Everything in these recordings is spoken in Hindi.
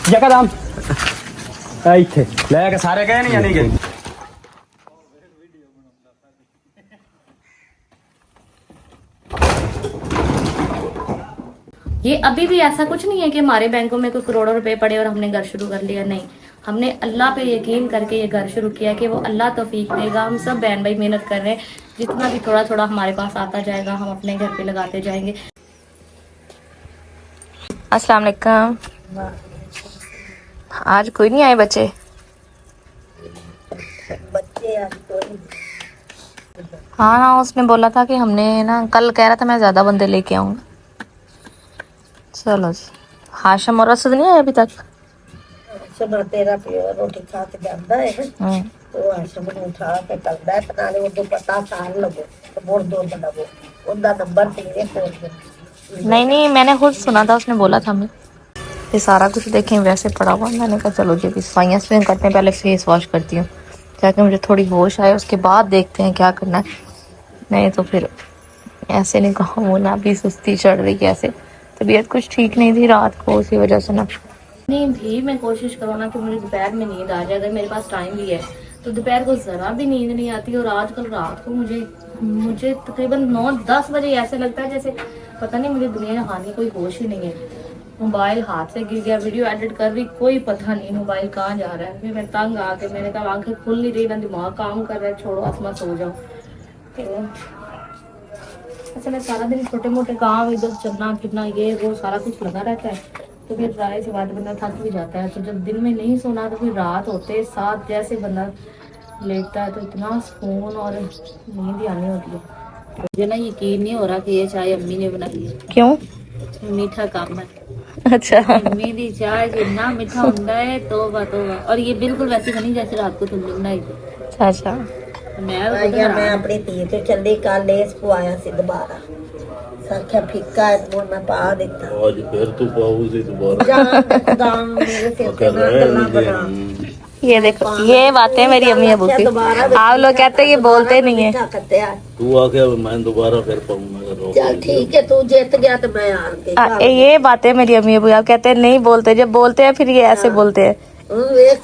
जकदम इत्थे लेके सारे गए नहीं या नहीं गए। ये अभी भी ऐसा कुछ नहीं है कि हमारे बैंकों में कोई करोड़ों रुपए पड़े और हमने घर शुरू कर लिया। नहीं, हमने अल्लाह पे यकीन करके ये घर शुरू किया कि वो अल्लाह तौफीक देगा। हम सब बहन भाई मेहनत कर रहे हैं, जितना भी थोड़ा थोड़ा हमारे पास आता जाएगा हम अपने घर पे लगाते जाएंगे। अस्सलाम वालेकुम। आज कोई नहीं आए बच्चे? हाँ ना, उसने बोला था कि हमने ना, कल कह रहा था मैं ज्यादा बंदे लेके आऊंगा। चलो जी। हाशम और असद नहीं आए अभी तक? तेरा रोटी खा के जाता है तो आशम ने उठा के करदा है नाले वो दुपट्टा सार लगो तो बोल दो लगो उनका नंबर तेरे फोन नहीं, मैंने खुद सुना था, उसने बोला था हमें। ये सारा कुछ देखें वैसे पड़ा हुआ। मैंने कहा चलो जी सफाइयाँ स्विंग करते हैं, पहले फेस वॉश करती हूँ ताकि मुझे थोड़ी होश आए, उसके बाद देखते हैं क्या करना है। नहीं तो फिर ऐसे नहीं कहा, वो ना भी सुस्ती चढ़ रही है, ऐसे तबीयत कुछ ठीक नहीं थी रात को, उसी वजह से ना। नहीं भी मैं कोशिश करूँ ना कि मुझे दोपहर में नींद आ जाए, अगर मेरे पास टाइम भी है तो दोपहर को ज़रा भी नींद नहीं आती। और आजकल रात को मुझे तकरीबन 9-10 बजे ऐसे लगता है जैसे पता नहीं मुझे दुनिया में हानि कोई होश ही नहीं है। मोबाइल हाथ से गिर गया, वीडियो एडिट कर रही, कोई पता नहीं मोबाइल कहाँ जा रहा है। फिर मैं तंग आके मैंने कहा आंखें खुल नहीं रही ना दिमाग काम कर रहा है, छोड़ो आसमा सो जाओ। अच्छा मैं सारा दिन छोटे मोटे काम इधर चलना फिरना ये वो सारा कुछ लगा रहता है तो फिर राय से बाद बंदा थक भी जाता है। तो जब दिन में नहीं सोना तो फिर रात होते साथ जैसे बंदा लेटता है तो इतना सुकून और नींद ही आनी होती है। मुझे ना यकीन नहीं हो रहा कि ये चाय अम्मी ने बनाई है। क्यों? मीठा काम है। अच्छा। अम्मी दी चाय जितना मीठा होता है तोबा तोबा। और ये बिल्कुल वैसी बनी जैसे रात को तुमने बनाई थी। अच्छा। मैं अपनी धी तो चली कल लेस पवाया सी दोबारा साख्या फीका है तो मैं पा देता आज फिर तू पाऊसी दोबारा जान खुदा मेरे सिर पे ना गल्ला बना। ये देखो, ये बातें मेरी अम्मी अबू की। आप लोग कहते हैं ये बोलते नहीं है। तू आके मैं दोबारा फिर पाऊंगा। चल ठीक है, तू जीत गया तो मैं हार गई। ये बातें मेरी अम्मी अबू, आप कहते हैं नहीं बोलते, जब बोलते हैं फिर ये ऐसे बोलते हैं।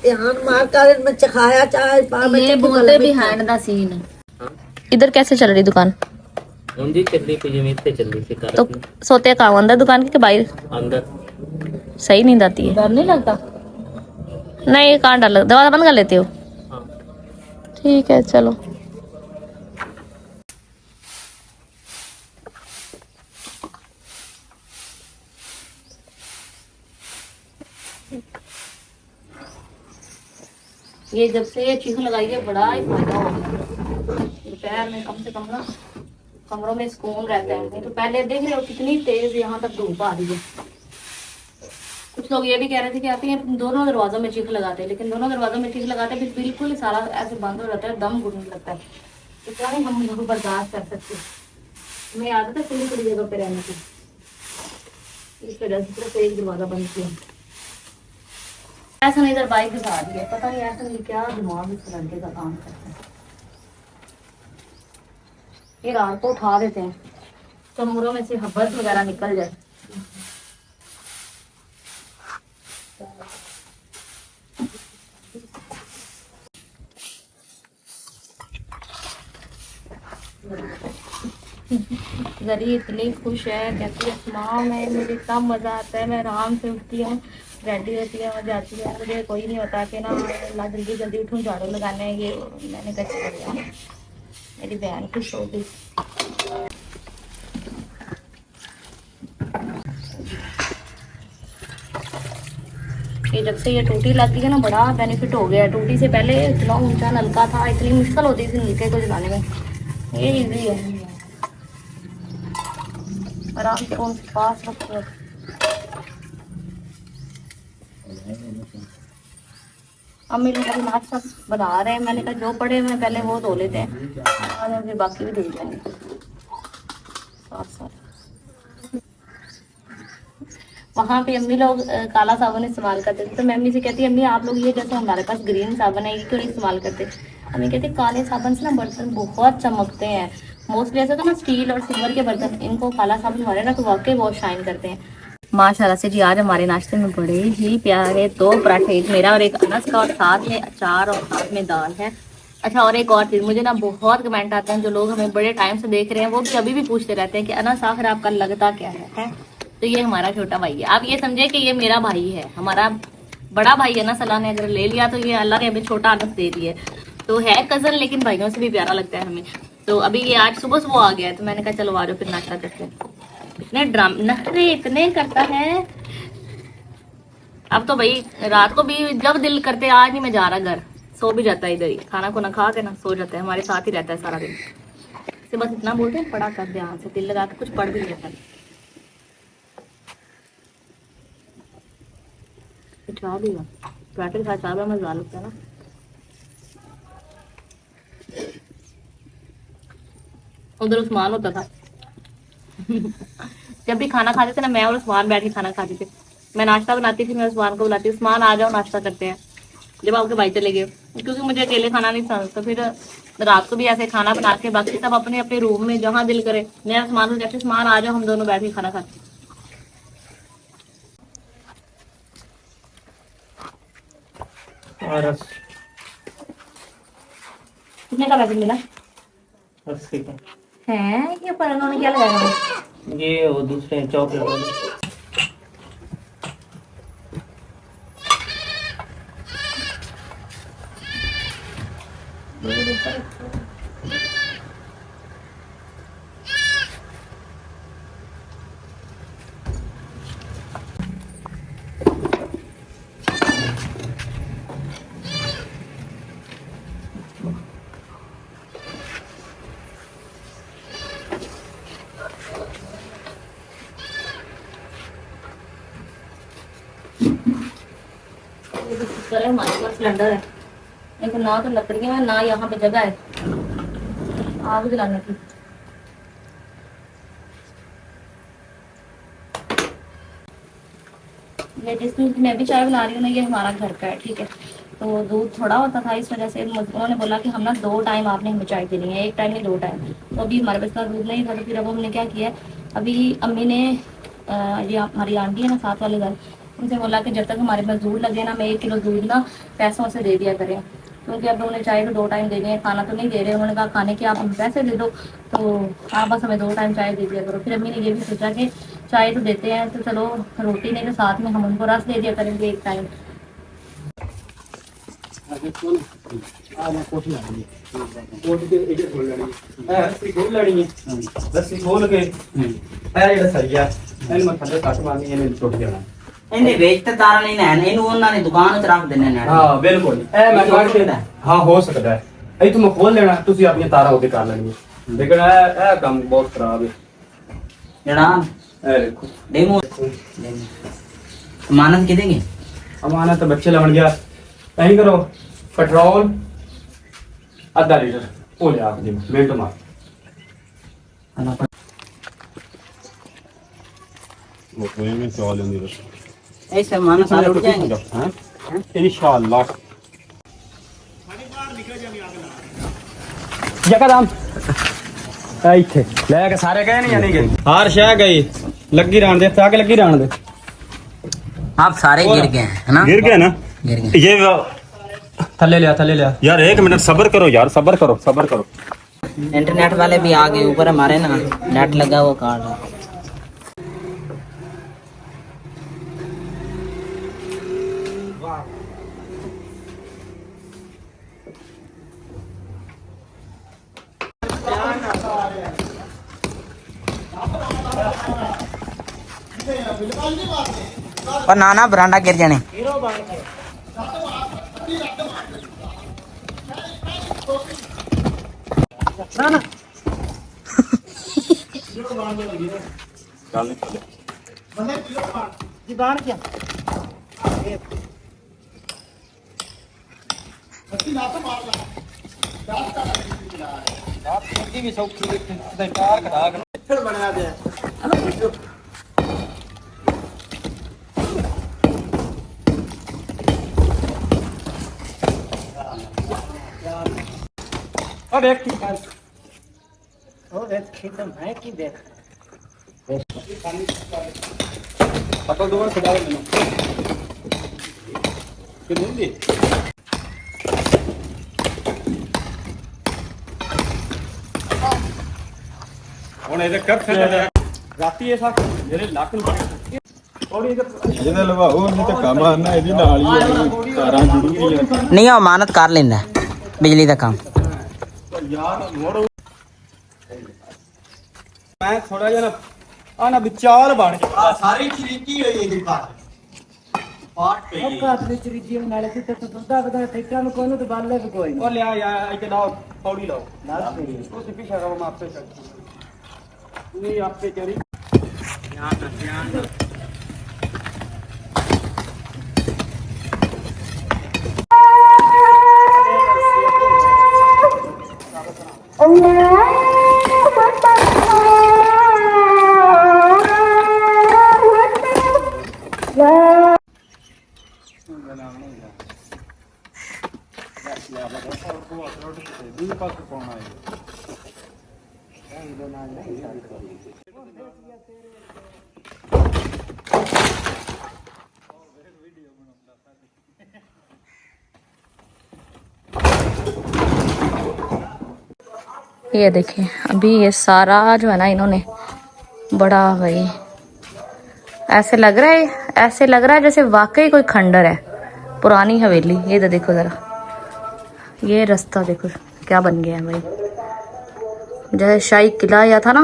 ध्यान मार कर में चखाया चाय पा में ये बोलते बिहाइंड द सीन। इधर कैसे चल रही दुकान? उनकी चलनी पे जमीन पे चलनी थी तो सोते कहाँ, अंदर दुकान के बाहर? अंदर सही नींद आती है? डर नहीं लगता? नहीं, कहाँ डर लगता? दरवाजा बंद कर लेते हो? ठीक है चलो। ये जब से ये चीज लगाई है बड़ा ही फायदा हो गया। दोपहर में कम से कम ना कमरों में सुकून रहता है। नहीं तो पहले देख रहे हो कितनी तेज यहाँ तक धूप आ रही है। कुछ लोग ये भी कह रहे थे कि आप ये दोनों दरवाजों में चीख लगाते हैं, लेकिन दोनों दरवाजों में चीख लगाते हैं फिर बिल्कुल ही सारा ऐसे बंद हो जाता है, दम घुटने लगता है। इतना नहीं हम लोग बर्दाश्त कर सकते। हमें आदत है खुली खुली जगह पे रहने की, इस वजह से सिर्फ एक दरवाजा बंद किया। ऐसा नहीं, इधर बाइक घुसा दी है, पता नहीं ऐसा नहीं क्या दिमाग इस लड़के का काम करता है। ये रात को उठा देते हैं कमरों में से हब्बत वगैरह निकल जाए। जरी इतनी खुश है, कहती है माँ मैं मुझे इतना मजा आता है, मैं आराम से उठती हूँ, रेडी होती है और जाती है। मुझे कोई नहीं होता कि ना अल्लाह जल्दी जल्दी उठूँ झाड़ू लगाने। ये मैंने कैसे किया, मेरी बहन खुश हो गई। ये जब से ये टूटी लग गई है ना बड़ा बेनिफिट हो गया है। टूटी से पहले इतना ऊंचा नलका था, इतनी मुश्किल होती थी नलके को जलाने में, ये इजी है। आराम से फोन पास रखो। अम्मी लोग अभी नाश्ता बना रहे हैं, मैंने कहा जो पड़े हुए पहले वो धो लेते हैं और फिर बाकी भी धो जाएंगे साथ साथ। वहाँ पे अम्मी लोग काला साबुन इस्तेमाल करते थे, तो मैं अम्मी से कहती अम्मी आप लोग ये जैसे हमारे पास ग्रीन साबुन है ये क्यों नहीं इस्तेमाल करते? अम्मी कहती काले साबुन से ना बर्तन बहुत चमकते हैं। मोस्टली ऐसा तो ना स्टील और सिल्वर के बर्तन, इनको काला साबुन मारे ना तो वाकई बहुत शाइन करते हैं। माशाल्लाह से जी आज हमारे नाश्ते में बड़े ही प्यारे 2 पराठे, एक मेरा और एक अनस का, और साथ में अचार और साथ में दाल है। अच्छा, और एक और चीज़, मुझे ना बहुत कमेंट आते हैं, जो लोग हमें बड़े टाइम से देख रहे हैं वो भी अभी भी पूछते रहते हैं कि अनस आखिर आपका लगता क्या है? तो ये हमारा छोटा भाई है। आप ये समझे कि ये मेरा भाई है, हमारा बड़ा भाई है ना। अल्लाह ने अगर ले लिया तो ये अल्लाह ने हमें छोटा अनस दे दिया है। तो है कज़न, लेकिन भाइयों से भी प्यारा लगता है हमें। तो अभी ये आज सुबह सुबह आ गया है, तो मैंने कहा चलो आ जाओ फिर नाश्ता करते हैं। इतने ड्राम नखरे इतने करता है। अब तो भाई रात को भी जब दिल करते आज नहीं मैं जा रहा घर, सो भी जाता है इधर ही, खाना को ना खा के ना सो जाता है, हमारे साथ ही रहता है सारा दिन। से बस इतना बोलते हैं पढ़ा कर ध्यान से, दिल लगा के कुछ पढ़ भी लेता है। चाह दिया पराठे के साथ चाह में मजा लगता है ना। उधर उस्मान होता था जब भी खाना खाते थे ना, मैं और उस्मान बैठ के खाना खाते थे। मैं नाश्ता बनाती थी, मैं उस्मान को बुलाती, उस्मान आ जाओ नाश्ता करते हैं। जब आपके भाई चले गए, क्योंकि मुझे अकेले खाना नहीं पसंद, तो फिर रात को भी ऐसे खाना बना के बाकी सब अपने अपने रूम में जहाँ दिल करे, मैं उस्मान को कहती उस्मान आ जाओ, हम दोनों बैठ के खाना खाते। कितने का पैकेट मिला? 80 का। है ये पर उन्होंने क्या लगाया? ये वो दूसरे चॉकलेट वाले। हमारे पास सिलेंडर है, लेकिन ना तो लकड़ियां है ना यहाँ पे जगह है आग जलाने की। ये जिसमें मैं भी चाय बना रही हूँ ना, ये हमारा घर का है, ठीक है। तो दूध थोड़ा होता था, इस वजह से उन्होंने बोला कि हम ना 2 टाइम आपने हमें चाय देनी है, 1 टाइम नहीं 2 टाइम। तो अभी हमारे पास दूध नहीं था, तो फिर अब हमने क्या किया, अभी अम्मी ने ये हमारी आंटी है ना साथ वाले घर, उनसे बोला कि जब तक हमारे पास दूध लगे ना, मैं 1 किलो दूध ना पैसों से दे दिया करें, क्योंकि अब उन्हें चाय तो 2 टाइम देनी है, खाना तो नहीं दे रहे। उन्होंने कहा खाने के आप हमें पैसे दे दो, तो आप बस हमें 2 टाइम चाय दे दिया करो। फिर अम्मी ने ये भी सोचा कि चाय तो देते हैं, तो चलो रोटी नहीं तो साथ में हम उनको रस दे दिया करेंगे 1 टाइम। ਇਹਨੇ ਵੇਚ ਤੇ ਤਾਰਾ ਨਹੀਂ ਲੈਣ, ਇਹਨੂੰ ਉਹਨਾਂ ਨੇ ਦੁਕਾਨ 'ਚ ਰੱਖ ਦੇਣੇ ਨੇ। ਹਾਂ ਬਿਲकुल ਇਹ ਮੈਂ ਕੱਢ ਕੇ ਹਾਂ ਹੋ ਸਕਦਾ ਹੈ ਇਹ ਤੂੰ ਮੈਂ ਖੋਲ ਲੈਣਾ, ਤੁਸੀਂ ਆਪਣੀਆਂ ਤਾਰਾਂ ਉਹਦੇ ਕਰ ਲੈਣੀਆਂ, ਲੇਕਿਨ ਇਹ ਕੰਮ ਬਹੁਤ ਖਰਾਬ ਹੈ ਜਨਾਬ ਇਹ ਦੇਖੋ डेमो अमानत के देंगे? अमानत बच्चे लवन गया कहीं करो पेट्रोल आधा लीटर हो लिया आप जी मिनट मार वो कोई में चावल नहीं बस ऐसे अमानत सारे उठ जाएंगे हैं इंशाल्लाह। यकदम ਇੱਥੇ ਲੈ ਕੇ ਸਾਰੇ ਗਏ ਨਹੀਂ ਜਾਨੀ ਗਏ ਹਾਰ ਸ਼ਹਿ ਗਈ ਲੱਗੀ ਰਹਿਣ ਦੇ ਇੱਥੇ ਆ ਕੇ ਲੱਗੀ ਰਹਿਣ ਦੇ आप सारे गिर गए हैं, है ना? गिर गया ना गिर गए। ये ਥੱਲੇ ਲਿਆ यार 1 मिनट सब्र करो यार, सब्र करो। इंटरनेट वाले भी आ गए ऊपर हमारे ना, नेट लगा वो कार्ड है। पर नाना बरांडा गिर जाने। चप्पल दोबारा सजा लेना कितनी ਹੁਣ ਇਹਦੇ ਕਰ ਸਕਦੇ ਰਾਤੀ ਇਹ ਸਾ ਮੇਰੇ ਲੱਕ ਨੂੰ ਥੋੜੀ ਇਹਦਾ ਲਵਾਓ ਨਹੀਂ ਤਾਂ ਕੰਮ ਆਣਾ ਇਹਦੀ ਨਾਲ ਹੀ ਆ ਤਾਰਾਂ ਜੁੜੂਗੀਆਂ ਨਹੀਂ ਉਹ ਮਾਨਤ ਕਰ ਲੈਂਦਾ ਬਿਜਲੀ ਦਾ ਕੰਮ ਯਾਰ ਮੋੜੋ ਮੈਂ ਥੋੜਾ ਜਿਹਾ ਆ ਨਾ ਵਿਚਾਲ ਬਣ ਗਿਆ ਸਾਰੀ ਚਰੀਕੀ ਹੋਈ ਇਹਦੀ ਬਾਤ ਪਾਟ ਪਈ ਹੈ ਘਰ ਵਿੱਚ ਰਿਜੀ ਨਾਲੇ ਤੇ ਦੁੱਧਾ ਬਦਾ ਠੇਕਾ ਨੂੰ ਕੋਨੂੰ ਤੇ ਬਾਲੇ ਵੀ ਕੋਈ ਉਹ ਲਿਆ ਯਾਰ ਇੱਥੇ ਲਾਓ ਥੋੜੀ ਲਾਓ ਨਾ ਕਰੀ ਤੁਸੀਂ ਪਿੱਛੇ ਰਹੋ ਮੈਂ ਆਪੇ ਚੱਲਦਾ नहीं आपसे चोरी ये देखिए अभी ये सारा जो है ना इन्होंने बड़ा भाई ऐसे लग रहा है जैसे वाकई कोई खंडर है पुरानी हवेली। ये तो देखो जरा ये रास्ता देखो क्या बन गया है भाई। जैसे शाही किला या था ना,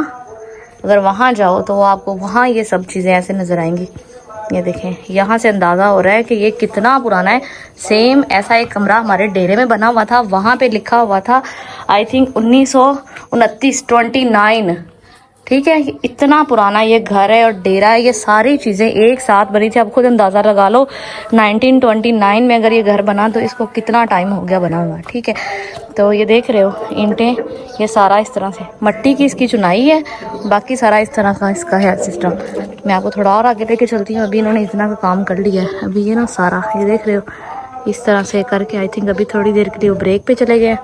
अगर वहाँ जाओ तो आपको वहाँ ये सब चीज़ें ऐसे नजर आएंगी। ये देखें यहाँ से अंदाज़ा हो रहा है कि ये कितना पुराना है। सेम ऐसा एक कमरा हमारे डेरे में बना हुआ था, वहाँ पे लिखा हुआ था आई थिंक 1929 ठीक है। इतना पुराना ये घर है और डेरा है, ये सारी चीज़ें एक साथ बनी थी। आप खुद अंदाज़ा लगा लो 1929 में अगर ये घर बना तो इसको कितना टाइम हो गया बना हुआ, ठीक है। तो ये देख रहे हो ईंटें, ये सारा इस तरह से मट्टी की इसकी चुनाई है, बाकी सारा इस तरह का इसका है सिस्टम। मैं आपको थोड़ा और आगे लेके चलती हूँ। अभी इन्होंने इतना का काम कर लिया है। अभी ये ना सारा ये देख रहे हो इस तरह से करके आई थिंक अभी थोड़ी देर के लिए वो ब्रेक पे चले गए।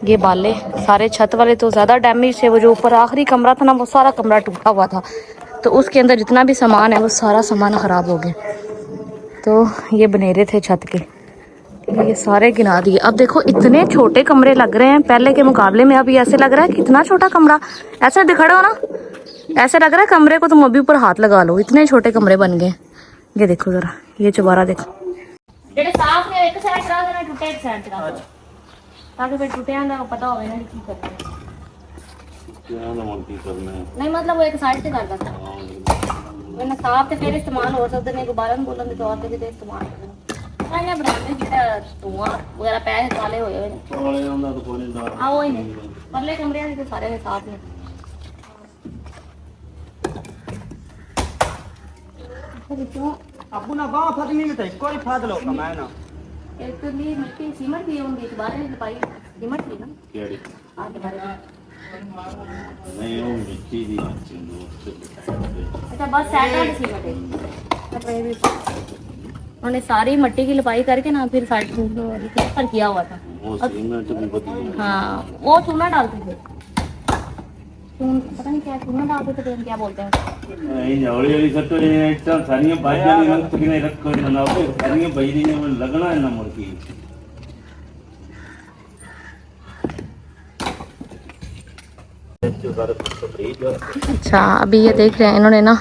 ये बाले सारे छत वाले तो ज़्यादा डैमेज थे, वो जो ऊपर आखिरी कमरा था ना वो सारा कमरा टूटा हुआ था, तो उसके अंदर जितना भी सामान है वो सारा सामान ख़राब हो गया। तो ये बनेरे थे छत के, ये सारे गिना दिए। अब देखो इतने छोटे कमरे लग रहे हैं पहले के मुकाबले में। अभी ऐसे लग रहा है कितना छोटा कमरा, ऐसे दिखड़े हो ना, ऐसे लग रहा है कमरे को तुम अभी ऊपर हाथ लगा लो, इतने छोटे कमरे बन गए। ये देखो जरा, ये चुबारा देखो, ਜਿਹੜੇ ਸਾਫ਼ ਨੇ ਇੱਕ ਸਾਈਡ ਕਰਾ ਦੇਣਾ, ਟੁੱਟੇ ਇੱਕ ਸਾਈਡ ਕਰਾ ਦੇਣਾ, ਤਾਂ ਕਿ ਫਿਰ ਟੁੱਟਿਆਂ ਦਾ ਪਤਾ ਹੋਵੇ ਨਾ ਕੀ ਕਰਨਾ ਹੈ। ਨਹੀਂ ਮਤਲਬ ਉਹ ਇੱਕ ਸਾਈਡ ਤੇ ਕਰ ਦਿੰਦਾ ਇਹਨਾਂ ਸਾਫ਼ ਤੇ ਫਿਰ ਇਸਤੇਮਾਲ ਹੋ ਸਕਦੇ ਨੇ, ਗੁਬਾਰਾ ਨੂੰ ਬੋਲਣ ਦੇ ਤੌਰ ਤੇ ਵੀ ਇਸਤੇਮਾਲ ਕਰਦੇ ਨੇ। ਆਇਆ ਬਣਾਉਂਦੇ ਜਿਹੜਾ ਧੂਆਂ ਵਗੈਰਾ ਪੈਸੇ ਕਾਲੇ ਹੋਏ ਹੋਏ ਨੇ, ਕਾਲੇ ਹੁੰਦਾ ਤਾਂ ਕੋਈ ਨਹੀਂ ਆ ਉਹ ਹੀ ਨੇ ਪਰਲੇ ਕਮਰਿਆਂ ਦੇ ਤੇ ਸਾਰੇ ਸਾਫ਼ ਨੇ। अपना गाँव फटनी में थे कोई फाद लो कमाए ना एक तो लिए मिट्टी सीमेंट की होंगी इस बारे में पाई सीमेंट की ना केड़ी आगे बारे में नहीं वो मिट्टी दी अच्छा बस सेट सीमेंट है कपड़े भी उन्होंने सारी मिट्टी की लिपाई करके ना फिर साइड पर किया हुआ था। वो सीमेंट भी बदली हाँ वो चूना डालते थे, पता नहीं क्या चूना डालते थे, क्या बोलते हैं नहीं हौली हौली सट्टो ये इतना सारियां बाजियां नहीं रंग किने रखो ना वो सारियां बजरी ने लगना है ना मुर्गी। अच्छा अभी ये देख रहे हैं इन्होंने ना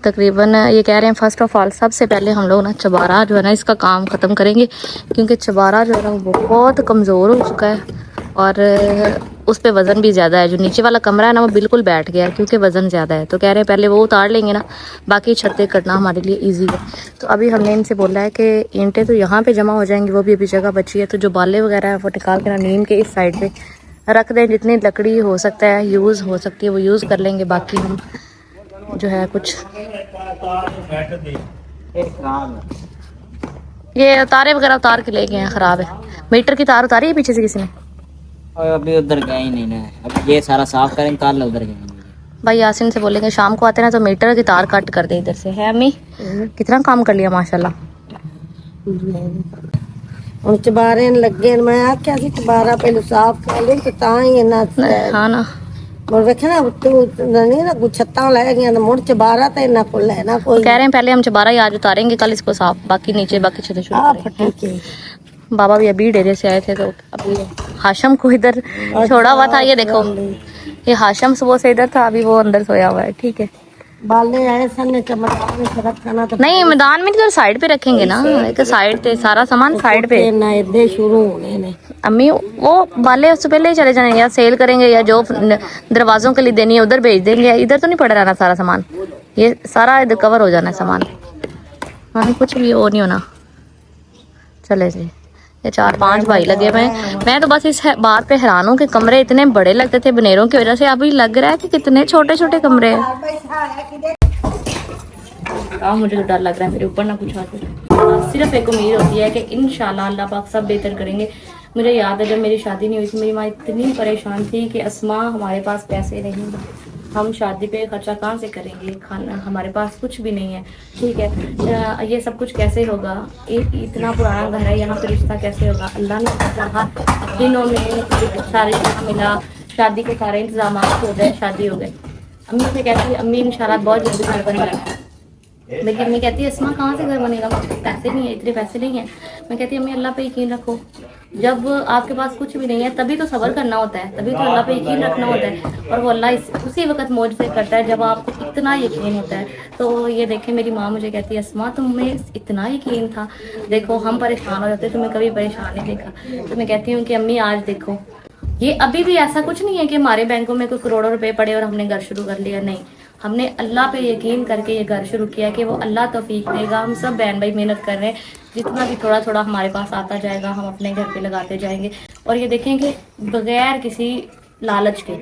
तकरीबन ये कह रहे हैं फर्स्ट ऑफ ऑल सबसे पहले हम लोग ना चबारा जो है ना इसका काम ख़त्म करेंगे, क्योंकि चबारा जो है ना वो बहुत कमज़ोर हो चुका है और उस पर वज़न भी ज़्यादा है। जो नीचे वाला कमरा है ना वो बिल्कुल बैठ गया है क्योंकि वज़न ज़्यादा है। तो कह रहे हैं पहले वो उतार लेंगे ना, बाकी छतें करना हमारे लिए ईजी है। तो अभी हमने इनसे बोला है कि ईंटें तो यहाँ पे जमा हो जाएंगी, वो भी अभी जगह बची है, तो जो बाले वगैरह है वो निकाल के ना नीम के इस साइड पे रख दें। जितनी लकड़ी हो सकता है यूज़ हो सकती है वो यूज़ कर लेंगे, बाकी हम जो है कुछ ये तारे वगैरह उतार के ले गए हैं, ख़राब है। मीटर की तार उतारी है पीछे से किसी ने? और अभी उधर गए ही नहीं ना, अब ये सारा साफ करेंगे कल उधर गए भाई यासिन से बोलेंगे शाम को आते ना तो मीटर की तार कट कर दे इधर से। है अम्मी कितना काम कर लिया माशाल्लाह। हम चबारे लगे, मैं आख्या सी चबारा पहले साफ कर ले तो ही इन्ना हाँ ना और वेखे ना तू नहीं ना कुछ छत्ता ले गया तो मुड़ चबारा तो इना को लेना कोई कह रहे हैं पहले हम चबारा ही आज उतारेंगे, कल इसको साफ, बाकी नीचे बाकी छतें शुरू आ करेंगे। फटी के बाबा भी अभी डेरे से आए थे तो अभी हाशम को इधर छोड़ा हुआ था। ये देखो, ये हाशम सुबह से इधर था, अभी वो अंदर सोया हुआ है। ठीक है, बाले आए सन चमड़ा में शरत खाना तो नहीं मैदान में तो साइड पे रखेंगे ना, एक साइड पे सारा सामान साइड पे। ना इधर शुरू होने ने अम्मी वो बाले उससे पहले ही चले जाएंगे, या सेल करेंगे या जो दरवाजों के लिए देनी है उधर भेज देंगे। इधर तो नहीं पड़ा रहना सारा सामान, ये सारा इधर कवर हो जाना है सामान, वहाँ कुछ भी वो नहीं होना। चले जी, ये 4-5 भाई लगे हुए हैं। मैं तो बस इस बात पे हैरान हूँ कि कमरे इतने बड़े लगते थे बनेरों की वजह से, अभी लग रहा है कि कितने छोटे छोटे कमरे हैं। मुझे तो डर लग रहा है मेरे ऊपर ना कुछ आ जाए। सिर्फ एक उम्मीद होती है कि इंशाल्लाह अल्लाह पाक सब बेहतर करेंगे। मुझे याद है जब मेरी शादी नहीं हुई थी, मेरी माँ इतनी परेशान थी कि अस्मा हमारे पास पैसे नहीं, हम शादी पे खर्चा कहाँ से करेंगे, खाना हमारे पास कुछ भी नहीं है। ठीक है, ये सब कुछ कैसे होगा, इतना पुराना घर है, यहाँ पे रिश्ता कैसे होगा। अल्लाह ने चाहा दिनों में अच्छा रिश्ता मिला, शादी के सारे इंतजाम हो गए, शादी हो गए। अम्मी से कहती है अम्मी इंशाल्लाह बहुत जल्दी घर बन जाएगा। मेरी अम्मी कहती है अस्मा कहाँ से घर बनेगा, पैसे नहीं है, इतने पैसे नहीं है। मैं कहती है अम्मी अल्लाह पे यकीन रखो, जब आपके पास कुछ भी नहीं है तभी तो सब्र करना होता है, तभी तो अल्लाह पे यकीन रखना होता है, और वो अल्लाह उसी वक्त मौजज़े करता है जब आपको इतना यकीन होता है। तो ये देखें मेरी माँ मुझे कहती है अस्मा तुम्हें इतना यकीन था, देखो हम परेशान हो जाते, तुम्हें कभी परेशान नहीं देखा। तो मैं कहती हूँ कि अम्मी आज देखो, ये अभी भी ऐसा कुछ नहीं है कि हमारे बैंकों में कोई करोड़ों रुपए पड़े और हमने घर शुरू कर लिया, नहीं, हमने अल्लाह पे यकीन करके ये घर शुरू किया कि वो अल्लाह तौफीक देगा। हम सब बहन भाई मेहनत कर रहे हैं, जितना भी थोड़ा थोड़ा हमारे पास आता जाएगा हम अपने घर पे लगाते जाएंगे। और ये देखें कि बगैर किसी लालच के,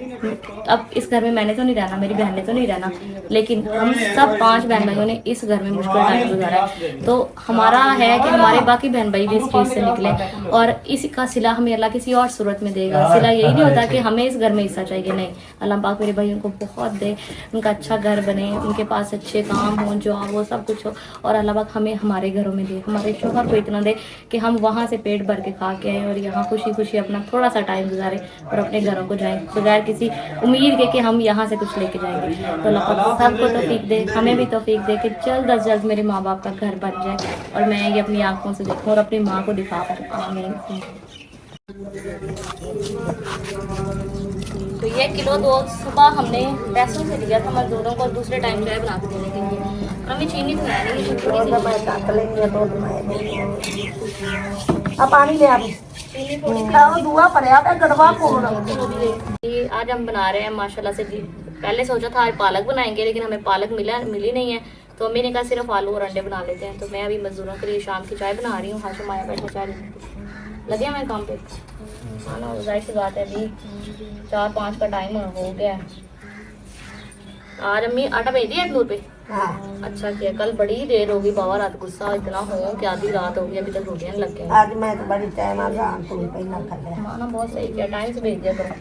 अब इस घर में मैंने तो नहीं रहना, मेरी बहन ने तो नहीं रहना, लेकिन हम सब 5 बहन भाइयों ने इस घर में मुश्किल टाइम गुजारा है। तो हमारा है कि हमारे बाकी बहन भाई भी इस चीज़ से निकले, और इसका सिला हमें अल्लाह किसी और सूरत में देगा। सिला यही नहीं होता कि हमें इस घर में हिस्सा चाहिए, नहीं, अल्लाह पाक मेरे भाइयों को बहुत दे, उनका अच्छा घर बने, उनके पास अच्छे काम हों, जॉब वो सब कुछ हो, और अल्लाह पाक हमें हमारे घरों में दे, हमारे शौहर को इतना दे कि हम वहाँ से पेट भर के खा के आए और यहाँ खुशी खुशी अपना थोड़ा सा टाइम गुजारे और अपने घरों को जाएं बगैर किसी उम्मीद के कि हम यहाँ से कुछ लेके जाएंगे। तो अल्लाह पाक सबको तौफीक दे, हमें भी तौफीक दे कि जल्द अज जल्द मेरे माँ बाप का घर बन जाए और मैं ये अपनी आंखों से देखूँ और अपनी माँ को दिखा पाऊँ। तो ये किलो 2 सुबह हमने पैसों से लिया था मजदूरों को, दूसरे टाइम चाय बना के देने के लिए। हमें चीनी तो है नहीं, अब पानी ले आप दुआ पड़े गड़वा आज हम बना रहे हैं माशाल्लाह से जी। पहले सोचा था आज पालक बनाएंगे, लेकिन हमें पालक मिली नहीं है, तो अम्मी ने कहा सिर्फ आलू और अंडे बना लेते हैं। तो मैं अभी मजदूरों के लिए शाम की चाय बना रही हूँ। हाशिम आया बैठे चाय लगे मैं काम पे, हाँ ना, जाहिर सी बात है अभी 4-5 का टाइम हो गया है। आज अम्मी आटा भेज दिया दूर पे। हाँ। अच्छा किया, कल बड़ी देर होगी बाबा, रात गुस्सा इतना हो कि आधी रात होगी अभी तक रोटियां लग गई। आज मैं तो बड़ी टाइम आ रहा हूं, तुम पहला कर ले। हाँ ना, बहुत सही किया, टाइम से भेज दिया करो।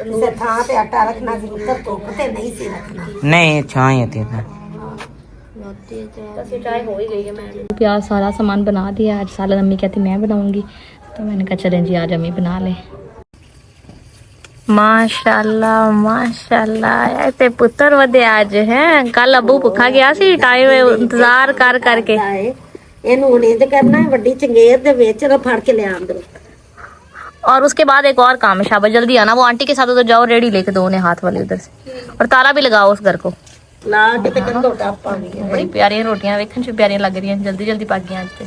इसे थां पे आटा रखना कि उतर तो पते नहीं से रखना, नहीं छाई होती है। तो चाय हो ही गई है। मैं प्याज सारा सामान बना दिया, आज सालन अम्मी कहती मैं बनाऊंगी, तो मैंने कहा चलें जी आज अम्मी बना लें। माशाल्लाह माशाल्लाह, ऐसे पुत्र वधे आज हैं। कल अबू भुखा गया सी टाइम इंतजार कर करके। ਇਹਨੂੰ ਹੁਣ ਇੰਜ ਕਰਨਾ ਹੈ, ਵੱਡੀ ਚੰਗੇਰ ਦੇ ਵਿੱਚ ਨਾ ਫੜ ਕੇ ਲਿਆ ਅੰਦਰ। और उसके बाद एक और काम है, शाबाश जल्दी आना, वो आंटी के साथ उधर जाओ, रेडी लेके दो उन्हें हाथ वाले उधर से, और ताला भी लगाओ उस घर को। ਲਾ ਕੇ ਤੇ ਕੰਧੋ ਟਾਪਾ ਗਈ बड़ी प्यारी रोटियां वेखन से प्यारी लग रही हैं, जल्दी जल्दी पक गई आज से।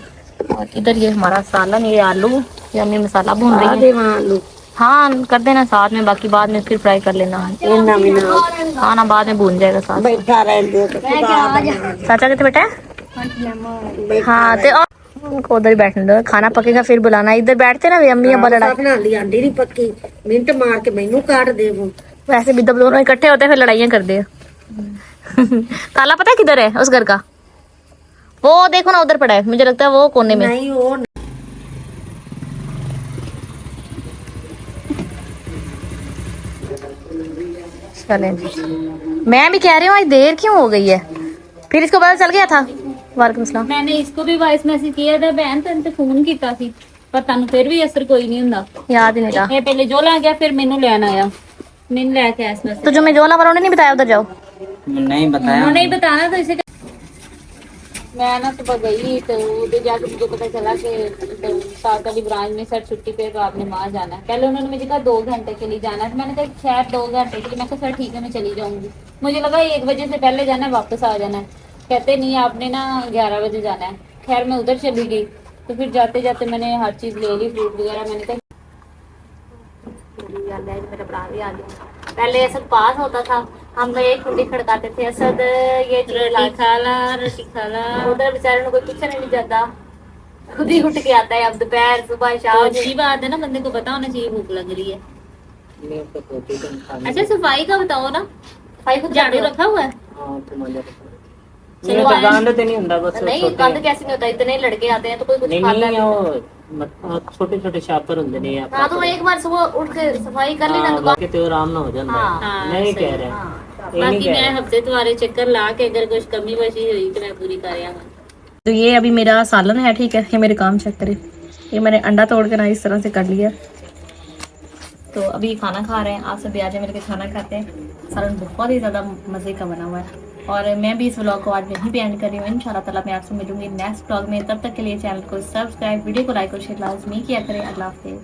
और इधर ये हमारा सालन, ये आलू, ये हमने मसाला भून रही है। ਦੇਵਾਂ ਆਲੂ हाँ कर देना साथ में, बाकी बाद में फिर फ्राई कर लेना। ਇਹਨਾਂ ਵੀ ਨਾ हाँ ना, बाद में भून जाएगा साथ। ਬੈਠਾ ਰਹਿਣ ਦਿਓ ਤੇ चाचा कितने बेटा है? हाँ तो और उनको उधर ही बैठने दो, खाना पकेगा फिर बुलाना। इधर बैठते ना वे अम्मी अब्बा लड़ाई, ਬਣਾ ਲਈ ਆਂਡੀ ਨਹੀਂ ਪੱਕੀ, ਮਿੰਟ ਮਾਰ ਕੇ ਮੈਨੂੰ ਕਾਟ ਦੇਵੋ। वैसे भी जब दोनों इकट्ठे होते हैं फिर लड़ाइयाँ कर दे। ताला पता है किधर है उस घर का? वो देखो ना उधर पड़ा है, मुझे लगता है वो कोने में। ਨਹੀਂ ਉਹ चलें जी। मैं भी कह रही हूँ आज देर क्यों हो गई है, फिर इसको पता चल गया था। वालेकुम सलाम। मैंने इसको भी वॉइस मैसेज किया था, बहन तेन ते फोन किया थी, ਪਰ ਤੁਹਾਨੂੰ ਫਿਰ ਵੀ ਅਸਰ ਕੋਈ ਨਹੀਂ ਹੁੰਦਾ। याद ही नहीं रहा। ਇਹ ਪਹਿਲੇ ਜੋ ਲੈ ਗਿਆ ਫਿਰ ਮੈਨੂੰ ਲੈਣ ਆਇਆ, ਮੈਨੂੰ ਲੈ के आया इस वास्ते। तो जो मैं जोला वालों ने नहीं बताया उधर जाओ। नहीं बताया उन्होंने ही बताना तो इसे मैं ना सुबह गई तो उधर जाके मुझे पता चला कि साउथ वाली ब्रांच में सर छुट्टी पे तो आपने वहाँ जाना है। पहले उन्होंने मुझे कहा 2 घंटे के लिए जाना है, तो मैंने कहा खैर 2 घंटे के लिए। मैं कहा सर ठीक है मैं चली जाऊंगी। मुझे लगा 1 बजे से पहले जाना है, वापस आ जाना है। कहते नहीं आपने ना 11 बजे जाना है। खैर मैं उधर चली गई, तो फिर जाते जाते मैंने हर चीज़ ले ली, फ्रूट वगैरह। मैंने कहा मेरा भरा भी आ गया। पहले असद पास होता था, हम लोग एक कुंडी खड़काते थे, असद ये रोटी खा ला, रोटी खा ला। उधर बेचारे को कोई पूछने नहीं जाता, खुद ही उठ के आता है। अब दोपहर सुबह शाम अच्छी बात है ना, बंदे को पता होना चाहिए भूख लग रही है। अच्छा सफाई का बताओ ना, सफाई को झाड़ू रखा हुआ है? चलो गंद तो नहीं ਹੁੰਦਾ बस नहीं गंद कैसे नहीं होता, इतने लड़के आते हैं तो कोई कुछ खाता नहीं। छोटे छोटे छापर ਹੁੰਦੇ ਨੇ हाँ तो एक बार सुबह उठ के सफाई कर ली ना दुकान। ਕਿ ਤੇ ਆਰਾਮ ਨਾਲ ਹੋ ਜਾਂਦਾ हाँ, नहीं सही। कह रहा हाँ। बाकी मैं हफ्ते तुम्हारे चक्कर ला के अगर कुछ कमी बची हुई तो मैं पूरी कर आऊंगा। तो ये अभी मेरा सालन है, ठीक है। ये मेरे काम चेक करें, ये मैंने अंडा तोड़ कर ना इस तरह से कर लिया। तो अभी खाना खा रहे हैं, आप सब भी आ जाए मिलकर खाना खाते हैं। सालन बहुत ही ज़्यादा मज़े का बना हुआ है। और मैं भी इस व्लॉग को आज यहीं पे एंड कर रही हूँ। इंशाल्लाह ताला मैं आपसे मिलूंगी नेक्स्ट व्लॉग में। तब तक के लिए चैनल को सब्सक्राइब, वीडियो को लाइक और शेयर लाजमी किया करें। अल्लाह हाफिज़।